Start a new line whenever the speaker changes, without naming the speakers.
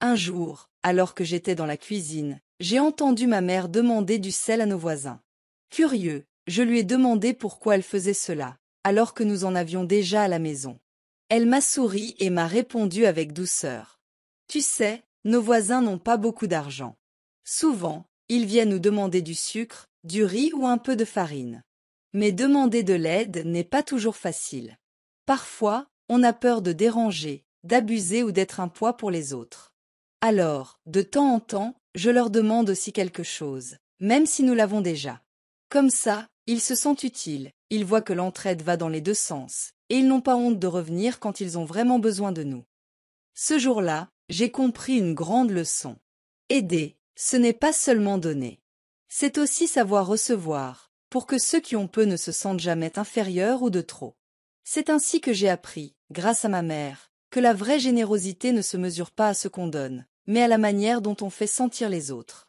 Un jour, alors que j'étais dans la cuisine, j'ai entendu ma mère demander du sel à nos voisins. Curieux, je lui ai demandé pourquoi elle faisait cela, alors que nous en avions déjà à la maison. Elle m'a souri et m'a répondu avec douceur. Tu sais, nos voisins n'ont pas beaucoup d'argent. Souvent, ils viennent nous demander du sucre, du riz ou un peu de farine. Mais demander de l'aide n'est pas toujours facile. Parfois, on a peur de déranger, d'abuser ou d'être un poids pour les autres. Alors, de temps en temps, je leur demande aussi quelque chose, même si nous l'avons déjà. Comme ça, ils se sentent utiles, ils voient que l'entraide va dans les deux sens, et ils n'ont pas honte de revenir quand ils ont vraiment besoin de nous. Ce jour-là, j'ai compris une grande leçon. Aider, ce n'est pas seulement donner. C'est aussi savoir recevoir, pour que ceux qui ont peu ne se sentent jamais inférieurs ou de trop. C'est ainsi que j'ai appris, grâce à ma mère, que la vraie générosité ne se mesure pas à ce qu'on donne, mais à la manière dont on fait sentir les autres.